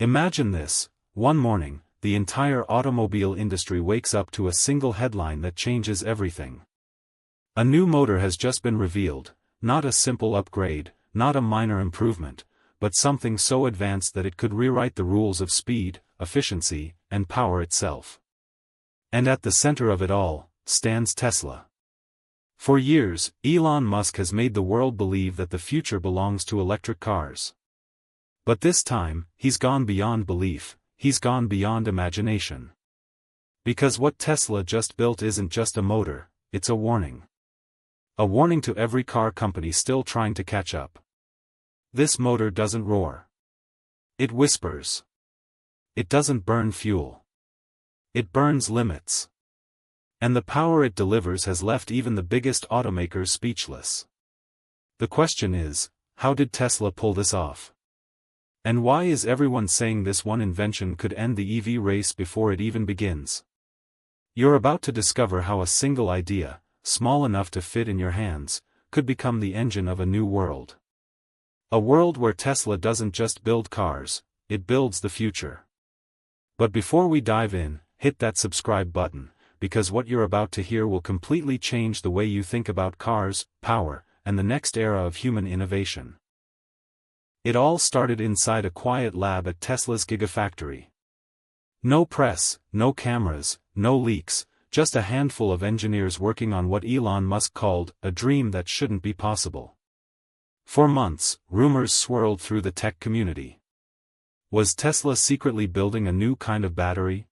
Imagine this: one morning, the entire automobile industry wakes up to a single headline that changes everything. A new motor has just been revealed, not a simple upgrade, not a minor improvement, but something so advanced that it could rewrite the rules of speed, efficiency, and power itself. And at the center of it all, stands Tesla. For years, Elon Musk has made the world believe that the future belongs to electric cars. But this time, he's gone beyond belief, he's gone beyond imagination. Because what Tesla just built isn't just a motor, it's a warning. A warning to every car company still trying to catch up. This motor doesn't roar. It whispers. It doesn't burn fuel. It burns limits. And the power it delivers has left even the biggest automakers speechless. The question is, how did Tesla pull this off? And why is everyone saying this one invention could end the EV race before it even begins? You're about to discover how a single idea, small enough to fit in your hands, could become the engine of a new world. A world where Tesla doesn't just build cars, it builds the future. But before we dive in, hit that subscribe button, because what you're about to hear will completely change the way you think about cars, power, and the next era of human innovation. It all started inside a quiet lab at Tesla's Gigafactory. No press, no cameras, no leaks, just a handful of engineers working on what Elon Musk called a dream that shouldn't be possible. For months, rumors swirled through the tech community. Was Tesla secretly building a new kind of battery?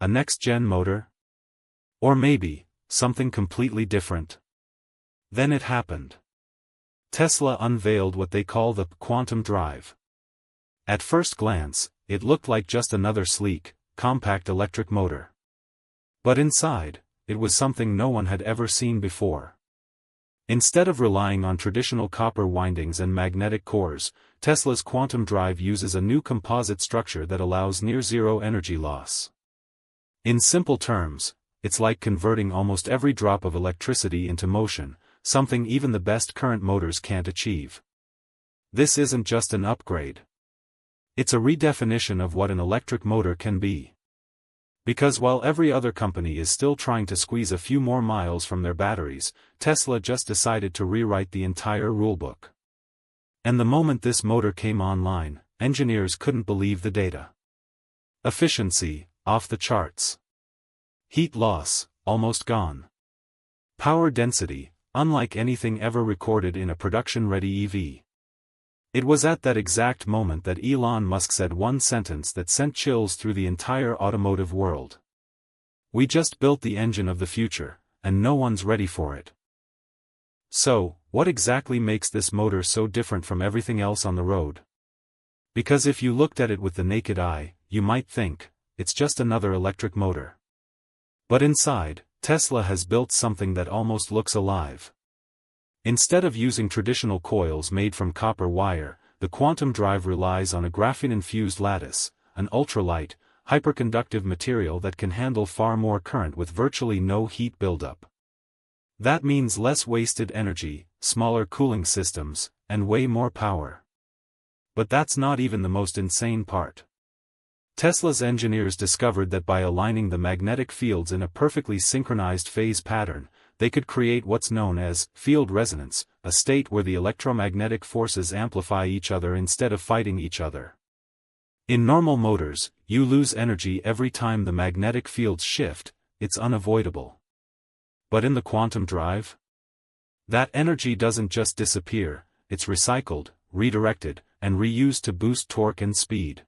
A next-gen motor? Or maybe, something completely different? Then it happened. Tesla unveiled what they call the quantum drive. At first glance, it looked like just another sleek, compact electric motor. But inside, it was something no one had ever seen before. Instead of relying on traditional copper windings and magnetic cores, Tesla's quantum drive uses a new composite structure that allows near-zero energy loss. In simple terms, it's like converting almost every drop of electricity into motion, something even the best current motors can't achieve. This isn't just an upgrade. It's a redefinition of what an electric motor can be. Because while every other company is still trying to squeeze a few more miles from their batteries, Tesla just decided to rewrite the entire rulebook. And the moment this motor came online, engineers couldn't believe the data. Efficiency, off the charts. Heat loss, almost gone. Power density, unlike anything ever recorded in a production-ready EV. It was at that exact moment that Elon Musk said one sentence that sent chills through the entire automotive world. "We just built the engine of the future, and no one's ready for it." So, what exactly makes this motor so different from everything else on the road? Because if you looked at it with the naked eye, you might think, it's just another electric motor. But inside, Tesla has built something that almost looks alive. Instead of using traditional coils made from copper wire, the quantum drive relies on a graphene-infused lattice, an ultralight, hyperconductive material that can handle far more current with virtually no heat buildup. That means less wasted energy, smaller cooling systems, and way more power. But that's not even the most insane part. Tesla's engineers discovered that by aligning the magnetic fields in a perfectly synchronized phase pattern, they could create what's known as field resonance, a state where the electromagnetic forces amplify each other instead of fighting each other. In normal motors, you lose energy every time the magnetic fields shift, it's unavoidable. But in the quantum drive? That energy doesn't just disappear, it's recycled, redirected, and reused to boost torque and speed.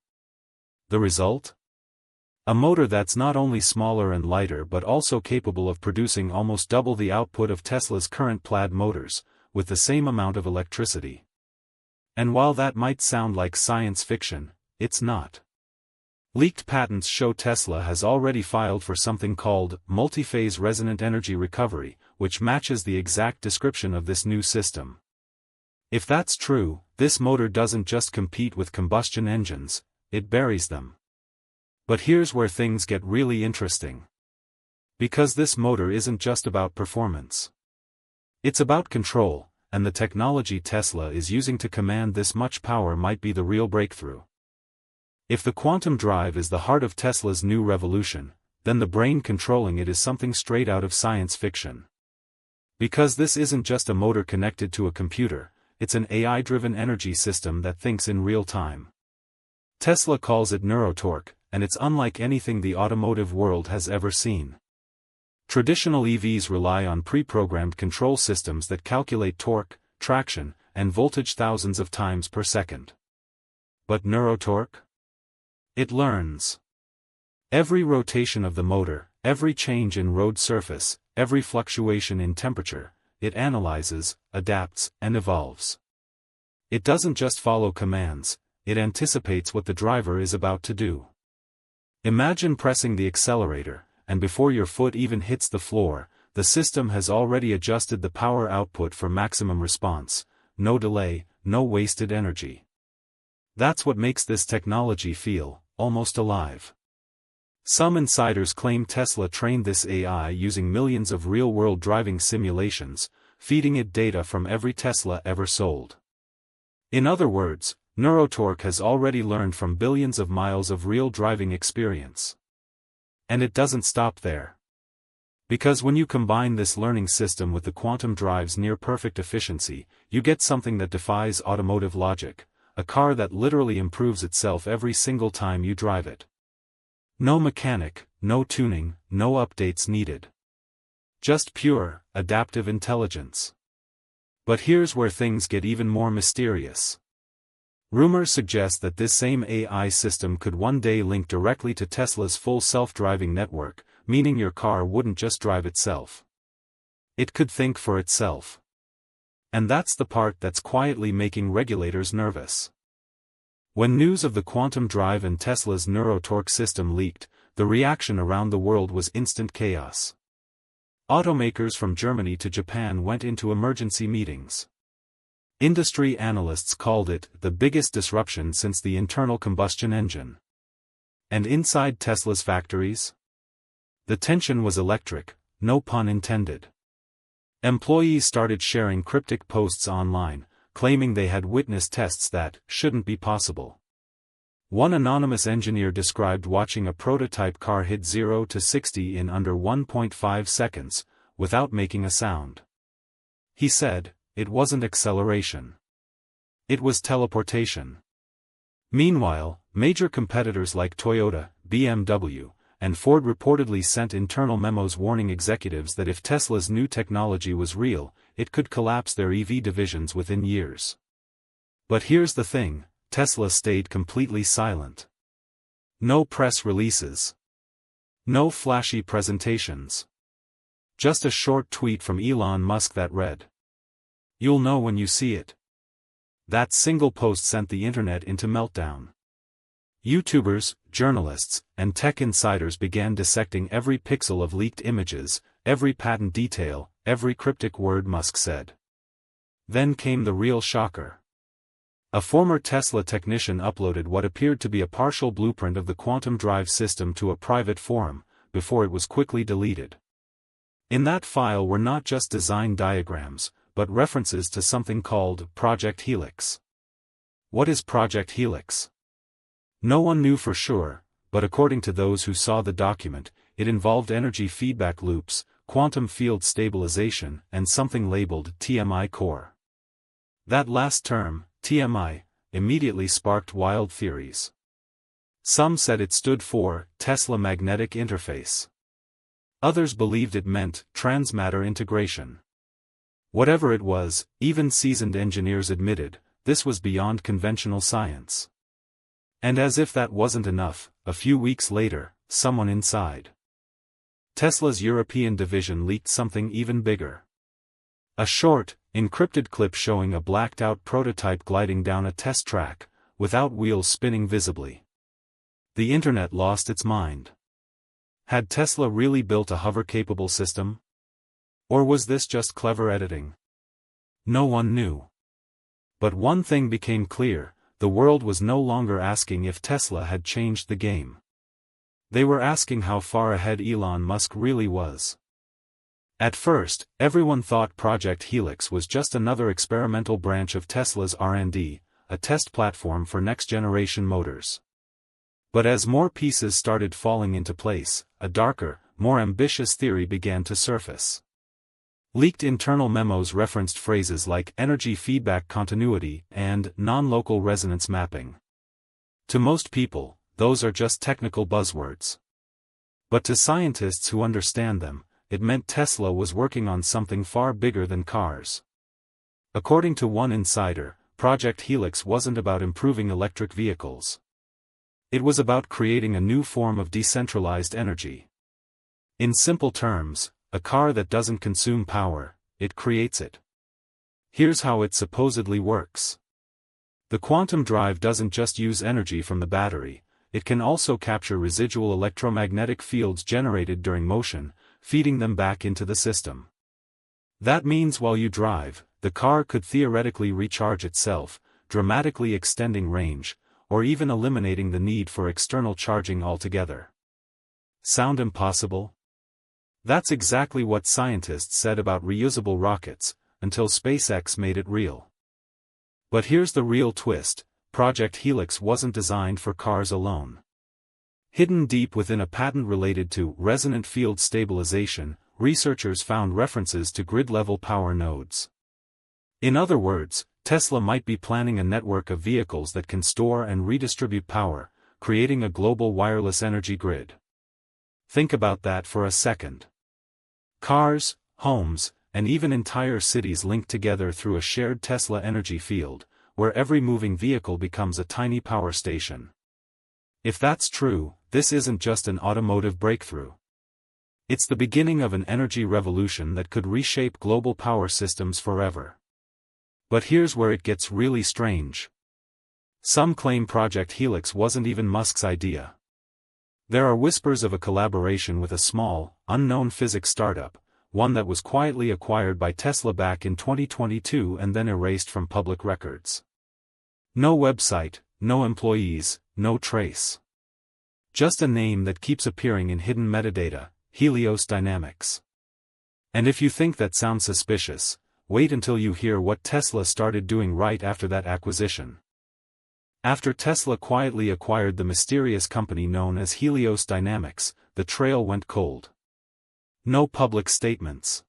The result? A motor that's not only smaller and lighter but also capable of producing almost double the output of Tesla's current Plaid motors, with the same amount of electricity. And while that might sound like science fiction, it's not. Leaked patents show Tesla has already filed for something called multi-phase resonant energy recovery, which matches the exact description of this new system. If that's true, this motor doesn't just compete with combustion engines, it buries them. But here's where things get really interesting. Because this motor isn't just about performance. It's about control, and the technology Tesla is using to command this much power might be the real breakthrough. If the quantum drive is the heart of Tesla's new revolution, then the brain controlling it is something straight out of science fiction. Because this isn't just a motor connected to a computer, it's an AI-driven energy system that thinks in real time. Tesla calls it neurotorque, and it's unlike anything the automotive world has ever seen. Traditional EVs rely on pre-programmed control systems that calculate torque, traction, and voltage thousands of times per second. But neurotorque? It learns. Every rotation of the motor, every change in road surface, every fluctuation in temperature, it analyzes, adapts, and evolves. It doesn't just follow commands, it anticipates what the driver is about to do. Imagine pressing the accelerator, and before your foot even hits the floor, the system has already adjusted the power output for maximum response. No delay, no wasted energy. That's what makes this technology feel almost alive. Some insiders claim Tesla trained this AI using millions of real-world driving simulations, feeding it data from every Tesla ever sold. In other words, neurotorque has already learned from billions of miles of real driving experience. And it doesn't stop there. Because when you combine this learning system with the quantum drive's near-perfect efficiency, you get something that defies automotive logic, a car that literally improves itself every single time you drive it. No mechanic, no tuning, no updates needed. Just pure, adaptive intelligence. But here's where things get even more mysterious. Rumors suggest that this same AI system could one day link directly to Tesla's full self-driving network, meaning your car wouldn't just drive itself. It could think for itself. And that's the part that's quietly making regulators nervous. When news of the quantum drive and Tesla's neurotorque system leaked, the reaction around the world was instant chaos. Automakers from Germany to Japan went into emergency meetings. Industry analysts called it the biggest disruption since the internal combustion engine. And inside Tesla's factories? The tension was electric, no pun intended. Employees started sharing cryptic posts online, claiming they had witnessed tests that shouldn't be possible. One anonymous engineer described watching a prototype car hit 0 to 60 in under 1.5 seconds, without making a sound. He said, it wasn't acceleration. It was teleportation. Meanwhile, major competitors like Toyota, BMW, and Ford reportedly sent internal memos warning executives that if Tesla's new technology was real, it could collapse their EV divisions within years. But here's the thing, Tesla stayed completely silent. No press releases. No flashy presentations. Just a short tweet from Elon Musk that read, "You'll know when you see it." That single post sent the internet into meltdown. YouTubers, journalists, and tech insiders began dissecting every pixel of leaked images, every patent detail, every cryptic word Musk said. Then came the real shocker. A former Tesla technician uploaded what appeared to be a partial blueprint of the quantum drive system to a private forum, before it was quickly deleted. In that file were not just design diagrams, but references to something called Project Helix. What is Project Helix? No one knew for sure, but according to those who saw the document, it involved energy feedback loops, quantum field stabilization, and something labeled TMI core. That last term, TMI, immediately sparked wild theories. Some said it stood for Tesla Magnetic Interface. Others believed it meant transmatter integration. Whatever it was, even seasoned engineers admitted, this was beyond conventional science. And as if that wasn't enough, a few weeks later, someone inside Tesla's European division leaked something even bigger. A short, encrypted clip showing a blacked-out prototype gliding down a test track, without wheels spinning visibly. The internet lost its mind. Had Tesla really built a hover-capable system? Or was this just clever editing? No one knew. But one thing became clear, the world was no longer asking if Tesla had changed the game. They were asking how far ahead Elon Musk really was. At first, everyone thought Project Helix was just another experimental branch of Tesla's R&D, a test platform for next-generation motors. But as more pieces started falling into place, a darker, more ambitious theory began to surface. Leaked internal memos referenced phrases like energy feedback continuity and non-local resonance mapping. To most people, those are just technical buzzwords. But to scientists who understand them, it meant Tesla was working on something far bigger than cars. According to one insider, Project Helix wasn't about improving electric vehicles. It was about creating a new form of decentralized energy. In simple terms, a car that doesn't consume power, it creates it. Here's how it supposedly works. The quantum drive doesn't just use energy from the battery, it can also capture residual electromagnetic fields generated during motion, feeding them back into the system. That means while you drive, the car could theoretically recharge itself, dramatically extending range, or even eliminating the need for external charging altogether. Sound impossible? That's exactly what scientists said about reusable rockets, until SpaceX made it real. But here's the real twist: Project Helix wasn't designed for cars alone. Hidden deep within a patent related to resonant field stabilization, researchers found references to grid-level power nodes. In other words, Tesla might be planning a network of vehicles that can store and redistribute power, creating a global wireless energy grid. Think about that for a second. Cars, homes, and even entire cities linked together through a shared Tesla energy field, where every moving vehicle becomes a tiny power station. If that's true, this isn't just an automotive breakthrough. It's the beginning of an energy revolution that could reshape global power systems forever. But here's where it gets really strange. Some claim Project Helix wasn't even Musk's idea. There are whispers of a collaboration with a small, unknown physics startup, one that was quietly acquired by Tesla back in 2022 and then erased from public records. No website, no employees, no trace. Just a name that keeps appearing in hidden metadata, Helios Dynamics. And if you think that sounds suspicious, wait until you hear what Tesla started doing right after that acquisition. After Tesla quietly acquired the mysterious company known as Helios Dynamics, the trail went cold. No public statements.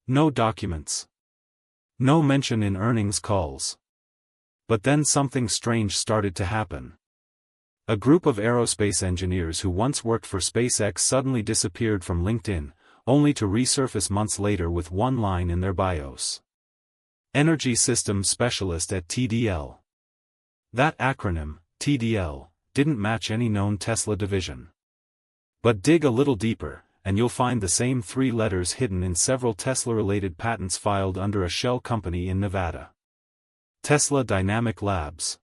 No documents. No mention in earnings calls. But then something strange started to happen. A group of aerospace engineers who once worked for SpaceX suddenly disappeared from LinkedIn, only to resurface months later with one line in their bios. Energy Systems Specialist at TDL. That acronym, TDL, didn't match any known Tesla division. But dig a little deeper, and you'll find the same three letters hidden in several Tesla-related patents filed under a shell company in Nevada. Tesla Dynamic Labs.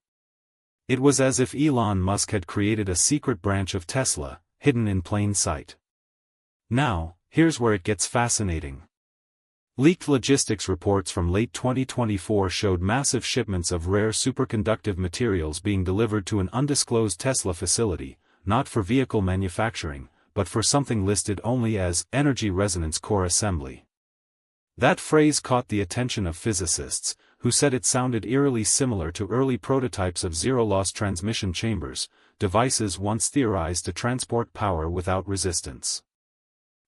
It was as if Elon Musk had created a secret branch of Tesla, hidden in plain sight. Now, here's where it gets fascinating. Leaked logistics reports from late 2024 showed massive shipments of rare superconductive materials being delivered to an undisclosed Tesla facility, not for vehicle manufacturing, but for something listed only as energy resonance core assembly. That phrase caught the attention of physicists, who said it sounded eerily similar to early prototypes of zero-loss transmission chambers, devices once theorized to transport power without resistance.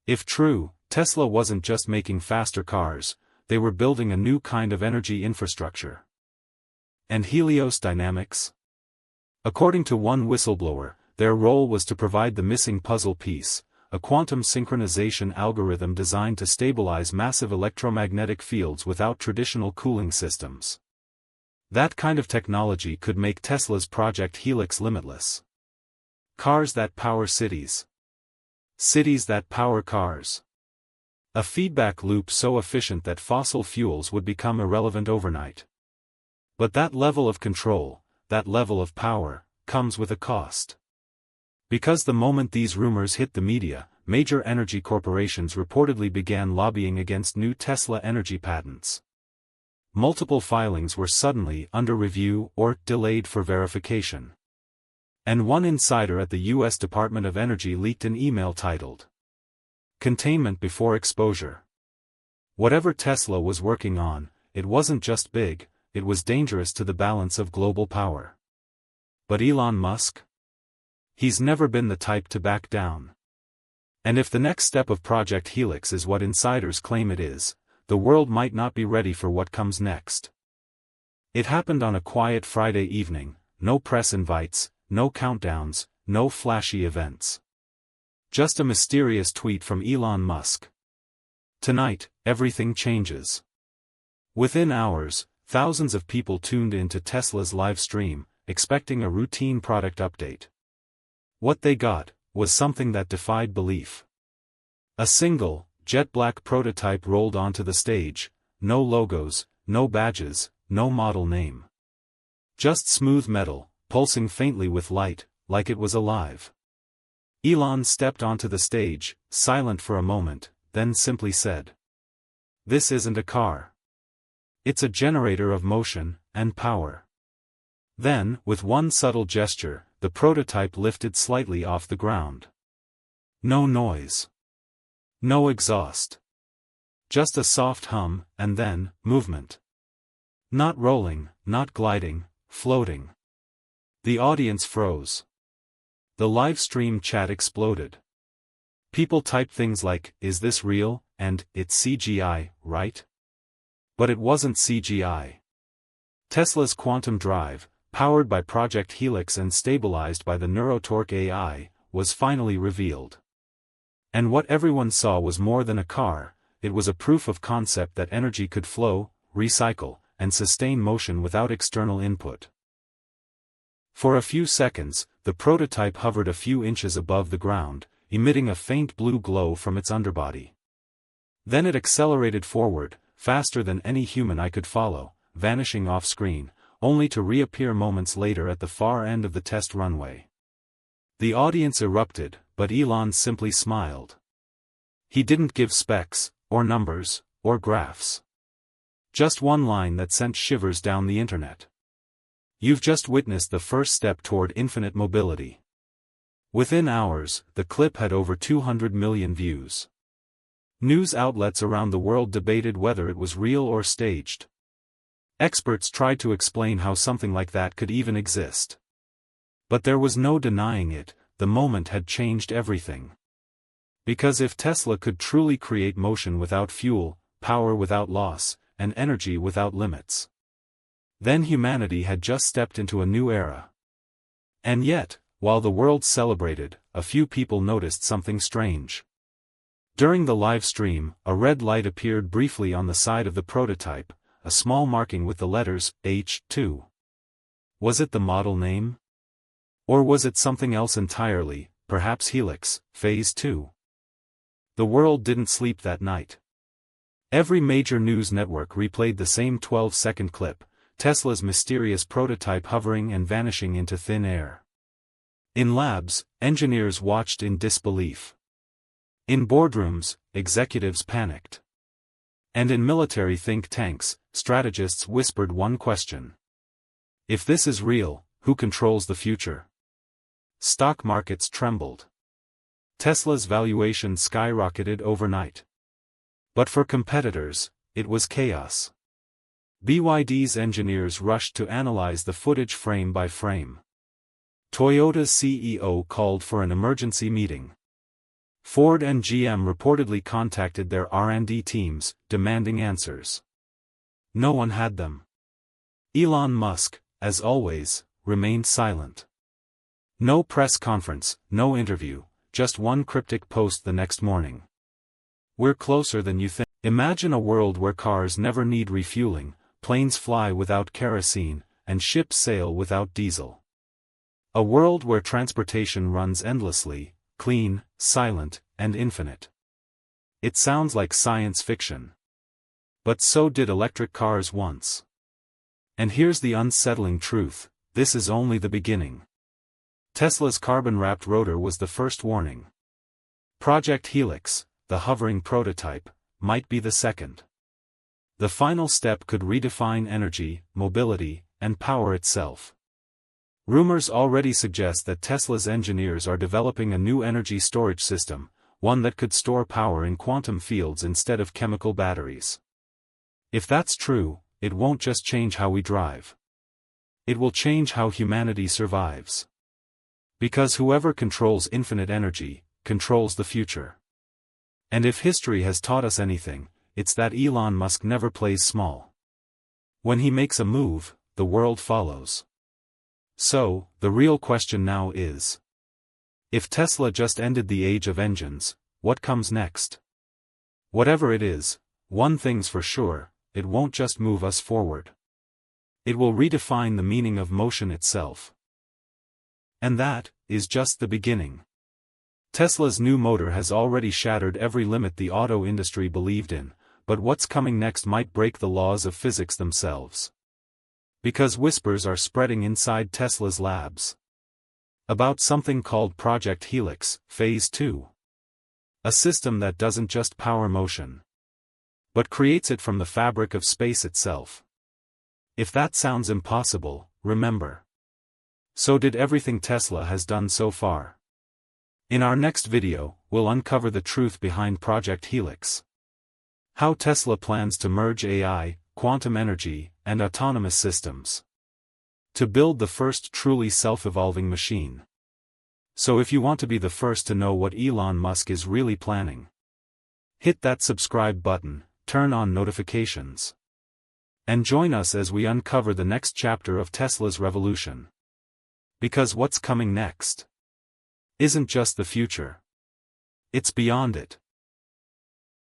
If true, Tesla wasn't just making faster cars, they were building a new kind of energy infrastructure. And Helios Dynamics? According to one whistleblower, their role was to provide the missing puzzle piece, a quantum synchronization algorithm designed to stabilize massive electromagnetic fields without traditional cooling systems. That kind of technology could make Tesla's Project Helix limitless. Cars that power cities. Cities that power cars. A feedback loop so efficient that fossil fuels would become irrelevant overnight. But that level of control, that level of power, comes with a cost. Because the moment these rumors hit the media, major energy corporations reportedly began lobbying against new Tesla energy patents. Multiple filings were suddenly under review or delayed for verification. And one insider at the U.S. Department of Energy leaked an email titled, "Containment Before Exposure." Whatever Tesla was working on, it wasn't just big, it was dangerous to the balance of global power. But Elon Musk? he's never been the type to back down. And if the next step of Project Helix is what insiders claim it is, the world might not be ready for what comes next. It happened on a quiet Friday evening, no press invites, no countdowns, no flashy events. Just a mysterious tweet from Elon Musk. Tonight, everything changes. Within hours, thousands of people tuned into Tesla's live stream, expecting a routine product update. What they got was something that defied belief. A single, jet-black prototype rolled onto the stage, no logos, no badges, no model name. Just smooth metal, pulsing faintly with light, like it was alive. Elon stepped onto the stage, silent for a moment, then simply said, "This isn't a car. It's a generator of motion and power." Then, with one subtle gesture, the prototype lifted slightly off the ground. No noise. No exhaust. Just a soft hum, and then, movement. Not rolling, not gliding, floating. The audience froze. The live stream chat exploded. People typed things like, "Is this real?" and "It's CGI, right?" But it wasn't CGI. Tesla's quantum drive, powered by Project Helix and stabilized by the Neurotorque AI, was finally revealed. And what everyone saw was more than a car, it was a proof of concept that energy could flow, recycle, and sustain motion without external input. For a few seconds, the prototype hovered a few inches above the ground, emitting a faint blue glow from its underbody. Then it accelerated forward, faster than any human eye could follow, vanishing off-screen, only to reappear moments later at the far end of the test runway. The audience erupted, but Elon simply smiled. He didn't give specs, or numbers, or graphs. Just one line that sent shivers down the internet. "You've just witnessed the first step toward infinite mobility." Within hours, the clip had over 200 million views. News outlets around the world debated whether it was real or staged. Experts tried to explain how something like that could even exist. But there was no denying it, the moment had changed everything. Because if Tesla could truly create motion without fuel, power without loss, and energy without limits, then humanity had just stepped into a new era. And yet, while the world celebrated, a few people noticed something strange. During the live stream, a red light appeared briefly on the side of the prototype, a small marking with the letters H2. Was it the model name? Or was it something else entirely, perhaps Helix, Phase 2? The world didn't sleep that night. Every major news network replayed the same 12-second clip, Tesla's mysterious prototype hovering and vanishing into thin air. In labs, engineers watched in disbelief. In boardrooms, executives panicked. And in military think tanks, strategists whispered one question. If this is real, who controls the future? Stock markets trembled. Tesla's valuation skyrocketed overnight. But for competitors, it was chaos. BYD's engineers rushed to analyze the footage frame by frame. Toyota's CEO called for an emergency meeting. Ford and GM reportedly contacted their R&D teams, demanding answers. No one had them. Elon Musk, as always, remained silent. No press conference, no interview, just one cryptic post the next morning. "We're closer than you think." Imagine a world where cars never need refueling, planes fly without kerosene, and ships sail without diesel. A world where transportation runs endlessly, clean, silent, and infinite. It sounds like science fiction. But so did electric cars once. And here's the unsettling truth, this is only the beginning. Tesla's carbon-wrapped rotor was the first warning. Project Helix, the hovering prototype, might be the second. The final step could redefine energy, mobility, and power itself. Rumors already suggest that Tesla's engineers are developing a new energy storage system, one that could store power in quantum fields instead of chemical batteries. If that's true, it won't just change how we drive. It will change how humanity survives. Because whoever controls infinite energy, controls the future. And if history has taught us anything, it's that Elon Musk never plays small. When he makes a move, the world follows. So, the real question now is: if Tesla just ended the age of engines, what comes next? Whatever it is, one thing's for sure, it won't just move us forward. It will redefine the meaning of motion itself. And that is just the beginning. Tesla's new motor has already shattered every limit the auto industry believed in, but what's coming next might break the laws of physics themselves. Because whispers are spreading inside Tesla's labs about something called Project Helix, Phase 2. A system that doesn't just power motion, but creates it from the fabric of space itself. If that sounds impossible, remember, so did everything Tesla has done so far. In our next video, we'll uncover the truth behind Project Helix. How Tesla plans to merge AI, quantum energy, and autonomous systems to build the first truly self-evolving machine. So if you want to be the first to know what Elon Musk is really planning, hit that subscribe button, turn on notifications, and join us as we uncover the next chapter of Tesla's revolution. Because what's coming next isn't just the future. It's beyond it.